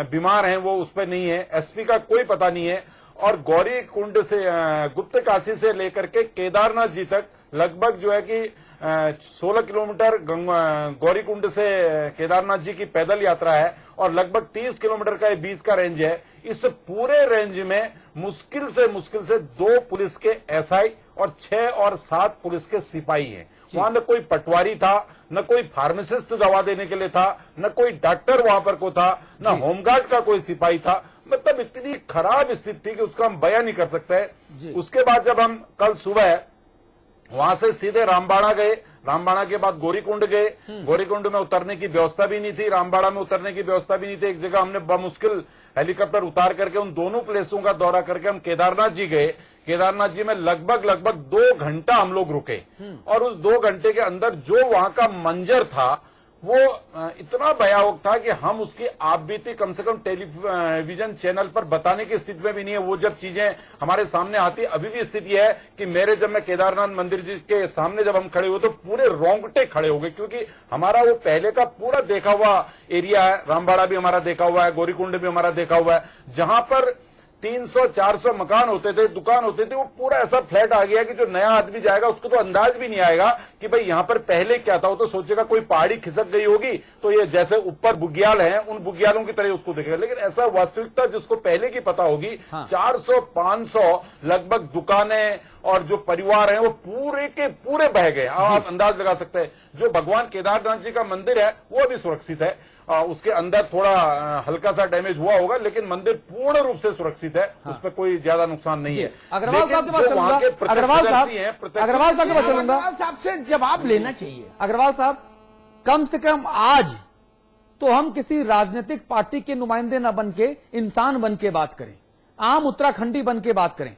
बीमार हैं वो उस पर नहीं है, एसपी का कोई पता नहीं है। और गौरी कुंड से गुप्त काशी से लेकर के केदारनाथ जी तक लगभग जो है कि 16 किलोमीटर गौरी कुंड से केदारनाथ जी की पैदल यात्रा है और लगभग 30 किलोमीटर का ये बीच का रेंज है। इस पूरे रेंज में मुश्किल से 2 पुलिस के एसआई और 6 और 7 पुलिस के सिपाही हैं। वहां न कोई पटवारी था, न कोई फार्मासिस्ट दवा देने के लिए था, न कोई डॉक्टर वहां पर को था, न होमगार्ड का कोई सिपाही था। मतलब इतनी खराब स्थिति थी कि उसका हम बयान नहीं कर सकते। उसके बाद जब हम कल सुबह वहां से सीधे रामबाड़ा गए, रामबाड़ा के बाद गौरीकुंड गए, गौरीकुंड में उतरने की व्यवस्था भी नहीं थी, रामबाड़ा में उतरने की व्यवस्था भी नहीं थी। एक जगह हमने बमुश्किल हेलीकॉप्टर उतार करके उन दोनों प्लेसों का दौरा करके हम केदारनाथ जी गए। केदारनाथ जी में लगभग 2 घंटा हम लोग रुके और उस 2 घंटे के अंदर जो वहां का मंजर था वो इतना भयावह था कि हम उसकी आप बीती कम से कम टेलीविजन चैनल पर बताने की स्थिति में भी नहीं है। वो जब चीजें हमारे सामने आती, अभी भी स्थिति है कि जब मैं केदारनाथ मंदिर जी के सामने जब हम खड़े हुए तो पूरे रोंगटे खड़े हो गए, क्योंकि हमारा वो पहले का पूरा देखा हुआ एरिया है। रामबाड़ा भी हमारा देखा हुआ है, गौरीकुंड भी हमारा देखा हुआ है, जहां पर 300-400 मकान होते थे, दुकान होते थे, वो पूरा ऐसा फ्लैट आ गया कि जो नया आदमी जाएगा उसको तो अंदाज भी नहीं आएगा कि भाई यहां पर पहले क्या था। वो तो सोचेगा कोई पहाड़ी खिसक गई होगी तो ये जैसे ऊपर बुग्याल है उन बुग्यालों की तरह उसको देखेगा, लेकिन ऐसा वास्तविकता जिसको पहले की पता होगी, 400-500 लगभग दुकानें और जो परिवार हैं वो पूरे के पूरे बह गए। आप अंदाज लगा सकते हैं। जो भगवान केदारनाथ जी का मंदिर है वो अभी सुरक्षित है, उसके अंदर थोड़ा हल्का सा डैमेज हुआ होगा, लेकिन मंदिर पूर्ण रूप से सुरक्षित है। उस पर कोई ज्यादा नुकसान नहीं है। अग्रवाल साहब के पास चलूंगा, अग्रवाल साहब से जवाब लेना चाहिए। अग्रवाल साहब, कम से कम आज तो हम किसी राजनीतिक पार्टी के नुमाइंदे न बन के इंसान बन के बात करें, आम उत्तराखंडी बन के बात करें।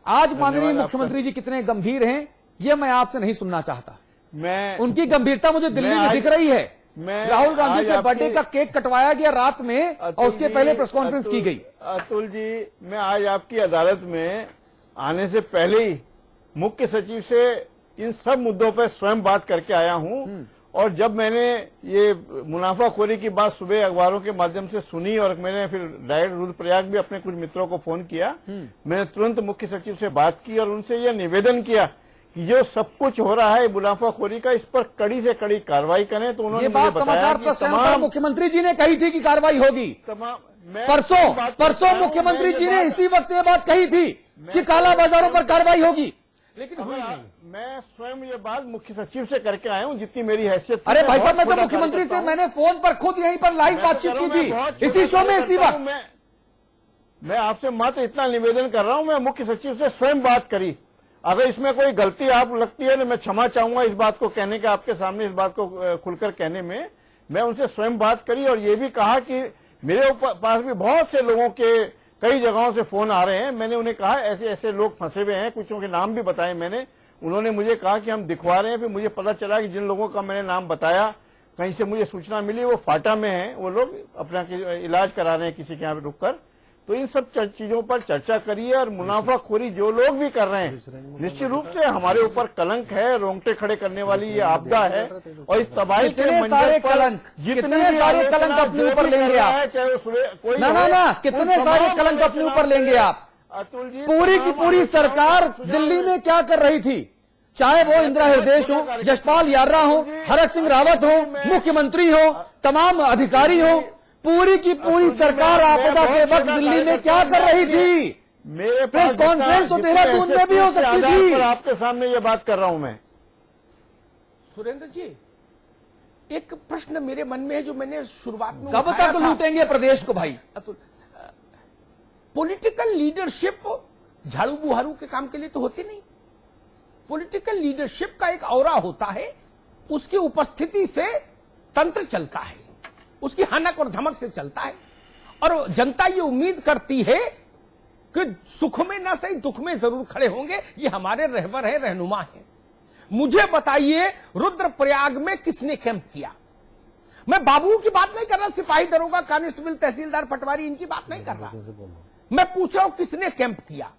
आज माननीय मुख्यमंत्री जी कितने गंभीर हैं ये मैं आपसे नहीं सुनना चाहता। उनकी गंभीरता मुझे दिल्ली में दिख रही है। राहुल गांधी के बर्थडे का केक कटवाया गया रात में और उसके पहले प्रेस कॉन्फ्रेंस की गई। अतुल जी, मैं आज आपकी अदालत में आने से पहले ही मुख्य सचिव से इन सब मुद्दों पर स्वयं बात करके आया हूं। और जब मैंने ये मुनाफाखोरी की बात सुबह अखबारों के माध्यम से सुनी और मैंने फिर डायरेक्ट रुद्रप्रयाग भी अपने कुछ मित्रों को फोन किया, मैंने तुरंत मुख्य सचिव से बात की और उनसे यह निवेदन किया कि जो सब कुछ हो रहा है मुनाफाखोरी का, इस पर कड़ी से कड़ी कार्रवाई करें। तो उन्होंने बात समाचार पर मुख्यमंत्री जी ने कही थी कि कार्रवाई होगी। परसों मुख्यमंत्री जी ने इसी वक्त ये बात कही थी कि काला बाजारों पर कार्रवाई होगी, लेकिन मैं स्वयं ये बात मुख्य सचिव से करके आया हूँ जितनी मेरी हैसियत। अरे भाई साहब, मैं तो मुख्यमंत्री से मैंने फोन पर खुद यहीं पर लाइव बातचीत की थी, इसी शो में इसी वक्त। मैं आपसे मात्र इतना निवेदन कर रहा हूँ, मैं मुख्य सचिव से स्वयं बात करी। अगर इसमें कोई गलती आप लगती है तो मैं क्षमा चाहूंगा इस बात को कहने के, आपके सामने इस बात को खुलकर कहने में। मैं उनसे स्वयं बात करी और ये भी कहा कि मेरे पास भी बहुत से लोगों के कई जगहों से फोन आ रहे हैं। मैंने उन्हें कहा ऐसे ऐसे लोग फंसे हुए हैं, कुछों के नाम भी बताए मैंने। उन्होंने मुझे कहा कि हम दिखवा रहे हैं। फिर मुझे पता चला कि जिन लोगों का मैंने नाम बताया, कहीं से मुझे सूचना मिली वो फाटा में है, वो लोग अपना इलाज करा रहे हैं किसी के यहाँ रुककर। तो इन सब चीजों पर चर्चा करिए। और मुनाफाखोरी जो लोग भी कर रहे हैं, निश्चित रूप से हमारे ऊपर कलंक है, रोंगटे खड़े करने वाली ये आपदा है। और इस तबाही के सारे कलंक, कितने सारे कलंक अपने ऊपर लेंगे आप? ना, कितने सारे कलंक अपने ऊपर लेंगे आप? अतुल जी, पूरी की पूरी सरकार दिल्ली में क्या कर रही थी, चाहे वो इंदिरा हृदय हो, जसपाल यार्रा हो, हरक सिंह रावत हो, मुख्यमंत्री हो, तमाम अधिकारी हो, पूरी की पूरी सरकार आपदा के वक्त दिल्ली में क्या कर रही थी? मेरे प्रेस कॉन्फ्रेंस तो देहरादून में भी हो सकती थी। आपके सामने ये बात कर रहा हूं मैं। सुरेंद्र जी, एक प्रश्न मेरे मन में है जो मैंने शुरुआत में कब तक लूटेंगे प्रदेश को भाई? पॉलिटिकल लीडरशिप झाड़ू बुहारू के काम के लिए तो होती नहीं। पॉलिटिकल लीडरशिप का एक औरा होता है, उसकी उपस्थिति से तंत्र चलता है, उसकी हनक और धमक से चलता है। और जनता ये उम्मीद करती है कि सुख में ना सही दुख में जरूर खड़े होंगे, ये हमारे रहबर है, रहनुमा है। मुझे बताइए, रुद्रप्रयाग में किसने कैंप किया? मैं बाबू की बात नहीं कर रहा, सिपाही दरोगा कांस्टेबल तहसीलदार पटवारी इनकी बात नहीं कर रहा। मैं पूछ रहा हूं किसने कैंप किया?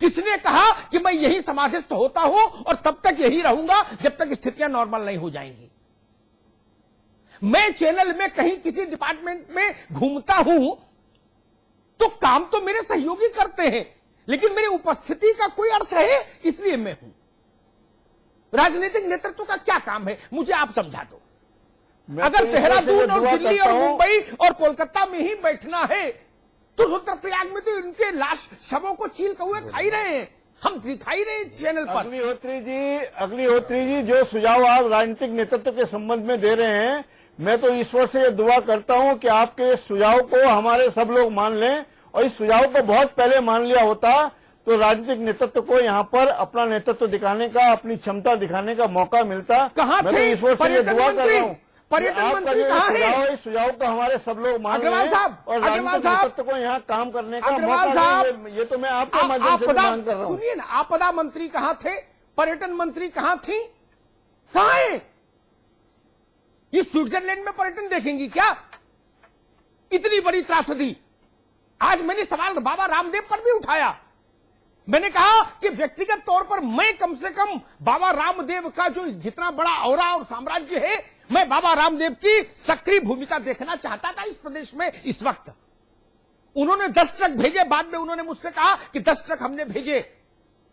किसने कहा कि मैं यही समाधिस्थ होता हूं और तब तक यही रहूंगा जब तक स्थितियां नॉर्मल नहीं हो जाएंगी? मैं चैनल में कहीं किसी डिपार्टमेंट में घूमता हूं तो काम तो मेरे सहयोगी करते हैं, लेकिन मेरी उपस्थिति का कोई अर्थ है, इसलिए मैं हूं। राजनीतिक नेतृत्व का क्या काम है, मुझे आप समझा दो। अगर देहरादून और दिल्ली और मुंबई और कोलकाता में ही बैठना है तो रुद्रप्रयाग में तो इनके लाश शवों को चील कौए खा ही रहे हैं, हम दिखाई रहे चैनल पर। अग्निहोत्री जी जो सुझाव आप राजनीतिक नेतृत्व के संबंध में दे रहे हैं, मैं तो ईश्वर से दुआ करता हूं कि आपके सुझाव को हमारे सब लोग मान लें, और इस सुझाव को बहुत पहले मान लिया होता तो राजनीतिक नेतृत्व को यहाँ पर अपना नेतृत्व दिखाने का, अपनी क्षमता दिखाने का मौका मिलता। कहाँ थे ईश्वर से दुआ कर रहा हूँ, पर्यटन मंत्री कहाँ है? इस सुझाव को हमारे सब लोग मान लें और राजनीतिक नेतृत्व को यहाँ काम करने का मौका दें। ये तो मैं आपके माध्यम से मांग कर रहा हूँ। सुनिए ना, आपदा मंत्री कहाँ थे, पर्यटन मंत्री कहाँ थी, कहाँ है? ये स्विट्जरलैंड में पर्यटन देखेंगी क्या? इतनी बड़ी त्रासदी। आज मैंने सवाल बाबा रामदेव पर भी उठाया। मैंने कहा कि व्यक्तिगत तौर पर मैं कम से कम बाबा रामदेव का जो जितना बड़ा औरा और साम्राज्य है, मैं बाबा रामदेव की सक्रिय भूमिका देखना चाहता था इस प्रदेश में। इस वक्त उन्होंने 10 ट्रक भेजे, बाद में उन्होंने मुझसे कहा कि 10 ट्रक हमने भेजे।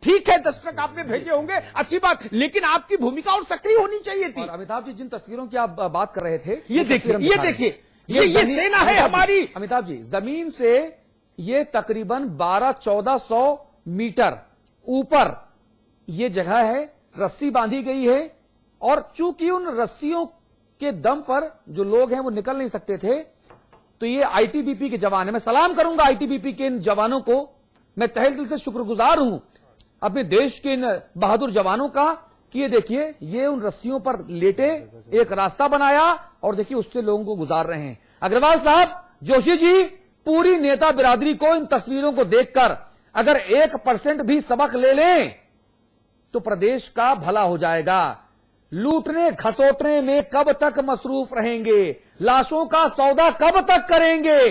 ठीक है, 10 ट्रक आपने भेजे होंगे, अच्छी बात, लेकिन आपकी भूमिका और सक्रिय होनी चाहिए थी। अमिताभ जी, जिन तस्वीरों की आप बात कर रहे थे, ये देखिए, ये सेना है हमारी। अमिताभ जी, जमीन से ये तकरीबन 1200-1400 मीटर ऊपर ये जगह है, रस्सी बांधी गई है, और चूंकि उन रस्सियों के दम पर जो लोग हैं वो निकल नहीं सकते थे, तो ये आईटीबीपी के जवान है। मैं सलाम करूंगा आईटीबीपी के इन जवानों को, मैं तहे दिल से शुक्रगुजार हूं अपने देश के इन बहादुर जवानों का कि ये देखिए, ये उन रस्सियों पर लेटे एक रास्ता बनाया और देखिए उससे लोगों को गुजार रहे हैं। अग्रवाल साहब, जोशी जी, पूरी नेता बिरादरी को इन तस्वीरों को देखकर अगर 1% भी सबक ले लें तो प्रदेश का भला हो जाएगा। लूटने खसोटने में कब तक मसरूफ रहेंगे? लाशों का सौदा कब तक करेंगे?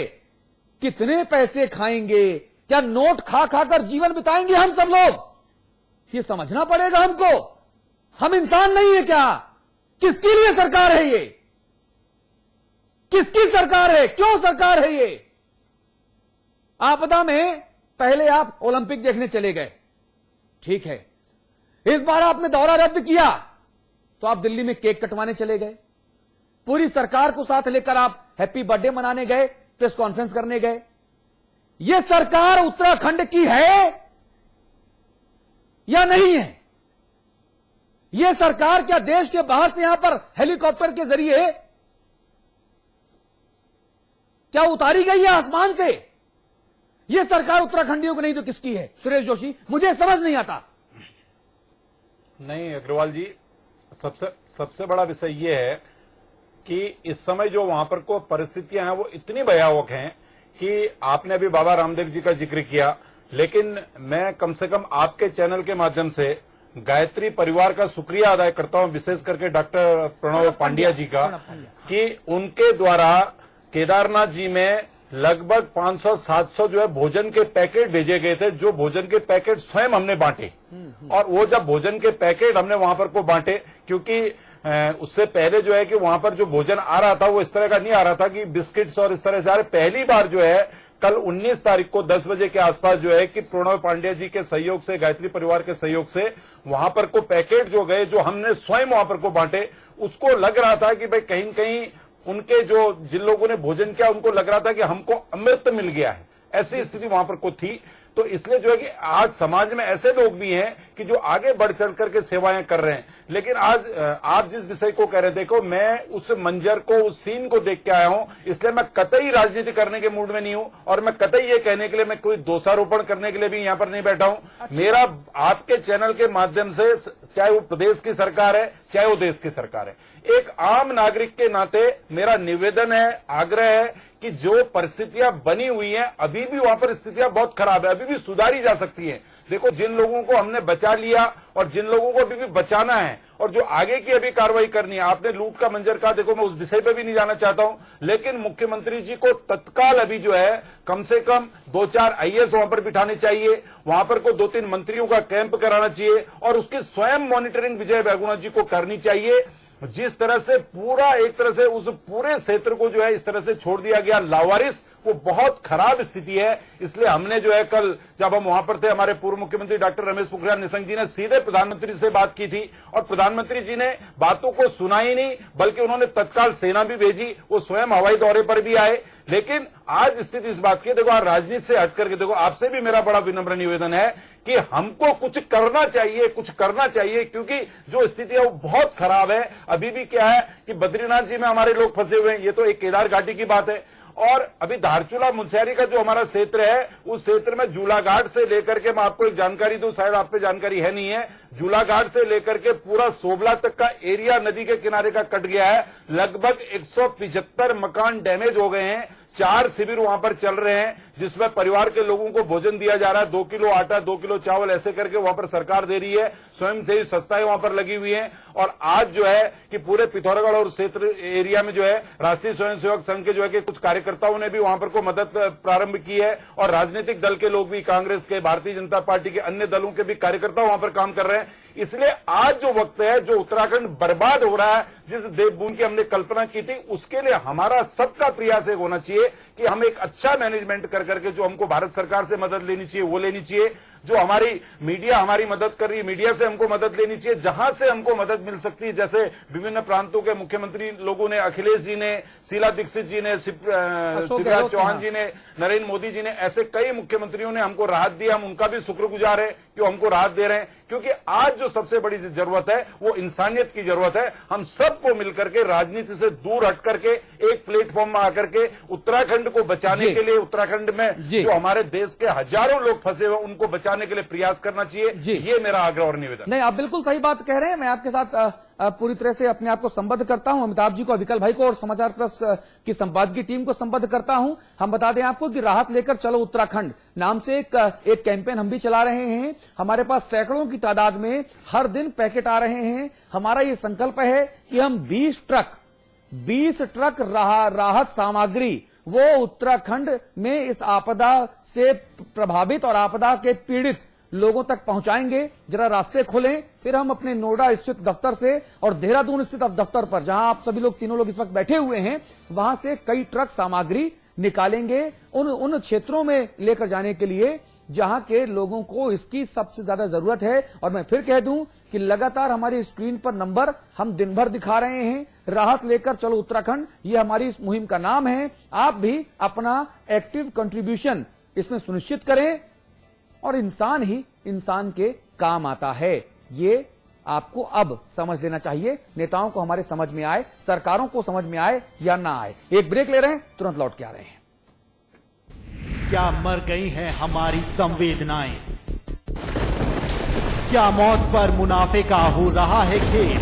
कितने पैसे खाएंगे? क्या नोट खा खाकर जीवन बिताएंगे हम सब लोग? ये समझना पड़ेगा हमको। हम इंसान नहीं है क्या? किसके लिए सरकार है ये? किसकी सरकार है? क्यों सरकार है ये? आपदा में पहले आप ओलंपिक देखने चले गए, ठीक है। इस बार आपने दौरा रद्द किया तो आप दिल्ली में केक कटवाने चले गए। पूरी सरकार को साथ लेकर आप हैप्पी बर्थडे मनाने गए, प्रेस कॉन्फ्रेंस करने गए। यह सरकार उत्तराखंड की है या नहीं है? यह सरकार क्या देश के बाहर से यहां पर हेलीकॉप्टर के जरिए क्या उतारी गई है आसमान से? यह सरकार उत्तराखंडियों को नहीं तो किसकी है? सुरेश जोशी, मुझे समझ नहीं आता। नहीं अग्रवाल जी, सबसे बड़ा विषय यह है कि इस समय जो वहां पर को परिस्थितियां हैं वो इतनी भयावह हैं कि आपने अभी बाबा रामदेव जी का जिक्र किया, लेकिन मैं कम से कम आपके चैनल के माध्यम से गायत्री परिवार का शुक्रिया अदा करता हूं, विशेष करके डॉक्टर प्रणव पांड्या जी का, कि उनके द्वारा केदारनाथ जी में लगभग 500-700 जो है भोजन के पैकेट भेजे गए थे, जो भोजन के पैकेट स्वयं हमने बांटे। और वो जब भोजन के पैकेट हमने वहां पर को बांटे, क्योंकि उससे पहले जो है कि वहां पर जो भोजन आ रहा था वो इस तरह का नहीं आ रहा था कि बिस्किट्स और इस तरह से आ रहे। पहली बार जो है कल 19 तारीख को 10 बजे के आसपास जो है कि प्रणव पांड्या जी के सहयोग से, गायत्री परिवार के सहयोग से वहां पर को पैकेट जो गए, जो हमने स्वयं वहां पर को बांटे, उसको लग रहा था कि भाई कहीं न कहीं उनके जो जिन लोगों ने भोजन किया उनको लग रहा था कि हमको अमृत मिल गया है, ऐसी स्थिति वहां पर को थी। तो इसलिए जो है कि आज समाज में ऐसे लोग भी हैं कि जो आगे बढ़ चढ़ करके सेवाएं कर रहे हैं। लेकिन आज आप जिस विषय को कह रहे, देखो मैं उस मंजर को, उस सीन को देख के आया हूं, इसलिए मैं कतई राजनीति करने के मूड में नहीं हूं और मैं कतई ये कहने के लिए, मैं कोई दोषारोपण करने के लिए भी यहां पर नहीं बैठा हूं। मेरा आपके चैनल के माध्यम से, चाहे वो प्रदेश की सरकार है चाहे वो देश की सरकार है, एक आम नागरिक के नाते मेरा निवेदन है, आग्रह है कि जो परिस्थितियां बनी हुई हैं, अभी भी वहां पर स्थितियां बहुत खराब है, अभी भी सुधारी जा सकती है। देखो, जिन लोगों को हमने बचा लिया और जिन लोगों को अभी भी बचाना है और जो आगे की अभी कार्रवाई करनी है, आपने लूट का मंजर कहा, देखो मैं उस विषय पे भी नहीं जाना चाहता हूं, लेकिन मुख्यमंत्री जी को तत्काल अभी जो है कम से कम 2-4 आईएएस वहां पर बिठाने चाहिए, वहां पर को 2-3 मंत्रियों का कैंप कराना चाहिए और उसकी स्वयं मॉनिटरिंग विजय बहुगुणा जी को करनी चाहिए। जिस तरह से पूरा एक तरह से उस पूरे क्षेत्र को जो है इस तरह से छोड़ दिया गया लावारिस, वो बहुत खराब स्थिति है। इसलिए हमने जो है कल जब हम वहां पर थे, हमारे पूर्व मुख्यमंत्री डॉक्टर रमेश पोखरियाल निशंक जी ने सीधे प्रधानमंत्री से बात की थी और प्रधानमंत्री जी ने बातों को सुना ही नहीं, बल्कि उन्होंने तत्काल सेना भी भेजी, वो स्वयं हवाई दौरे पर भी आए। लेकिन आज स्थिति इस बात की, देखो आज राजनीति से हट करके देखो, आपसे भी मेरा बड़ा विनम्र निवेदन है कि हमको कुछ करना चाहिए, क्योंकि जो स्थिति है वो बहुत खराब है। अभी भी क्या है कि बद्रीनाथ जी में हमारे लोग फंसे हुए हैं, ये तो एक केदार घाटी की बात है। और अभी धारचूला मुनस्यारी का जो हमारा क्षेत्र है, उस क्षेत्र में झूलाघाट से लेकर के, मैं आपको एक जानकारी दूं, शायद आप पे जानकारी है नहीं है, झूलाघाट से लेकर के पूरा सोबला तक का एरिया नदी के किनारे का कट गया है। लगभग 175 मकान डैमेज हो गए हैं। 4 शिविर वहां पर चल रहे हैं, जिसमें परिवार के लोगों को भोजन दिया जा रहा है। 2 किलो आटा, 2 किलो चावल ऐसे करके वहां पर सरकार दे रही है। स्वयं से ही संस्थाएं वहां पर लगी हुई हैं। और आज जो है कि पूरे पिथौरागढ़ और क्षेत्र एरिया में जो है राष्ट्रीय स्वयंसेवक संघ के जो है कि कुछ कार्यकर्ताओं ने भी वहां पर को मदद प्रारंभ की है और राजनीतिक दल के लोग भी, कांग्रेस के, भारतीय जनता पार्टी के, अन्य दलों के भी कार्यकर्ता वहां पर काम कर रहे हैं। इसलिए आज जो वक्त है, जो उत्तराखंड बर्बाद हो रहा है, जिस देवभूमि की हमने कल्पना की थी, उसके लिए हमारा सबका प्रयास एक होना चाहिए कि हम एक अच्छा मैनेजमेंट कर करके जो हमको भारत सरकार से मदद लेनी चाहिए वो लेनी चाहिए। जो हमारी मीडिया हमारी मदद कर रही है, मीडिया से हमको मदद लेनी चाहिए जहां से हमको मदद मिल सकती है। जैसे विभिन्न प्रांतों के मुख्यमंत्री लोगों ने, अखिलेश जी ने, शीला दीक्षित जी ने, शिवराज चौहान जी ने, नरेंद्र मोदी जी ने, ऐसे कई मुख्यमंत्रियों ने हमको राहत दी। हम उनका भी शुक्रगुजार है कि हमको राहत दे रहे हैं, क्योंकि आज जो सबसे बड़ी जरूरत है वो इंसानियत की जरूरत है। हम सबको मिलकर के राजनीति से दूर हट करके एक प्लेटफॉर्म में आकर के उत्तराखंड को बचाने के लिए, उत्तराखंड में जो हमारे देश के हजारों लोग फंसे हुए उनको बचाने के लिए प्रयास करना चाहिए। ये मेरा आग्रह और निवेदन। नहीं, आप बिल्कुल सही बात कह रहे हैं। मैं आपके साथ पूरी तरह से अपने आप को संबद्ध करता हूं, अमिताभ जी को, अविकल भाई को और समाचार प्लस की संपादकीय टीम को संबद्ध करता हूं। हम बता दें आपको कि राहत लेकर चलो उत्तराखंड नाम से एक कैंपेन हम भी चला रहे हैं। हमारे पास सैकड़ों की तादाद में हर दिन पैकेट आ रहे हैं। हमारा ये संकल्प है कि हम 20 ट्रक राहत सामग्री वो उत्तराखंड में इस आपदा से प्रभावित और आपदा के पीड़ित लोगों तक पहुंचाएंगे। जरा रास्ते खोलें, फिर हम अपने नोएडा स्थित दफ्तर से और देहरादून स्थित दफ्तर पर, जहां आप सभी लोग, तीनों लोग इस वक्त बैठे हुए हैं, वहां से कई ट्रक सामग्री निकालेंगे उन क्षेत्रों में लेकर जाने के लिए जहां के लोगों को इसकी सबसे ज्यादा जरूरत है। और मैं फिर कह दूं कि लगातार हमारी स्क्रीन पर नंबर हम दिन भर दिखा रहे हैं। राहत लेकर चलो उत्तराखंड, ये हमारी इस मुहिम का नाम है। आप भी अपना एक्टिव कंट्रीब्यूशन इसमें सुनिश्चित करें और इंसान ही इंसान के काम आता है। ये आपको अब समझ लेना चाहिए। नेताओं को हमारे समझ में आए, सरकारों को समझ में आए या ना आए। एक ब्रेक ले रहे हैं, तुरंत लौट के आ रहे हैं। क्या मर गई हैं हमारी संवेदनाएं? क्या मौत पर मुनाफे का हो रहा है खेल?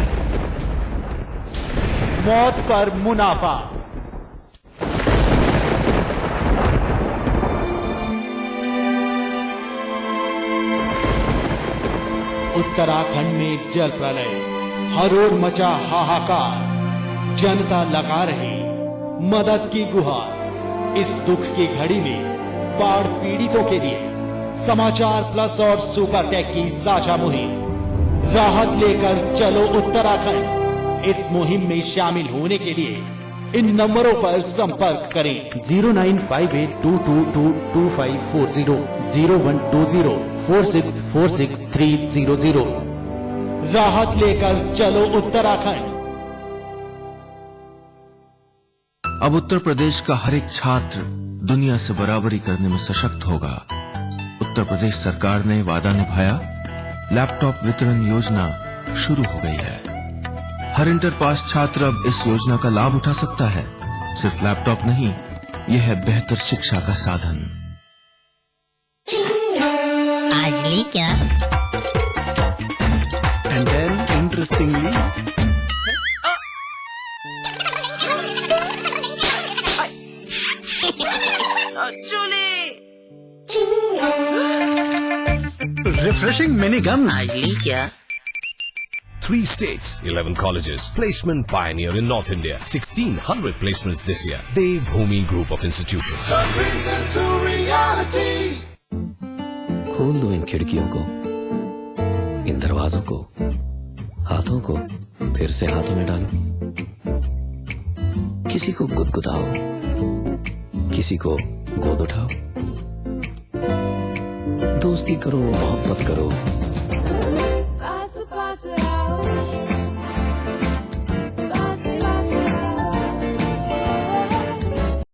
मौत पर मुनाफा। उत्तराखंड में जल प्रलय, हर ओर मचा हाहाकार, जनता लगा रही मदद की गुहार। इस दुख की घड़ी में बाढ़ पीड़ितों के लिए समाचार प्लस और सुपर टेक की साझा मुहिम राहत लेकर चलो उत्तराखंड। इस मुहिम में शामिल होने के लिए इन नंबरों पर संपर्क करें 0958222540, 012046463000। राहत लेकर चलो उत्तराखंड। अब उत्तर प्रदेश का हर एक छात्र दुनिया से बराबरी करने में सशक्त होगा। उत्तर प्रदेश सरकार ने वादा निभाया, लैपटॉप वितरण योजना शुरू हो गई है। हर इंटर पास छात्र अब इस योजना का लाभ उठा सकता है। सिर्फ लैपटॉप नहीं, यह है बेहतर शिक्षा का साधन। आज ली क्या? And then interestingly, refreshing mini gums. आज ली क्या? 3 states, 11 colleges. Placement pioneer in North India. 1,600 placements this year. Devbhoomi Group of Institutions. खोल दो इन खिड़कियों को, इन दरवाजों को, हाथों को, फिर से हाथों में डालो, किसी को गुदगुदाओ, किसी को गोद उठाओ, दोस्ती करो, मोहब्बत करो, पास पास आओ।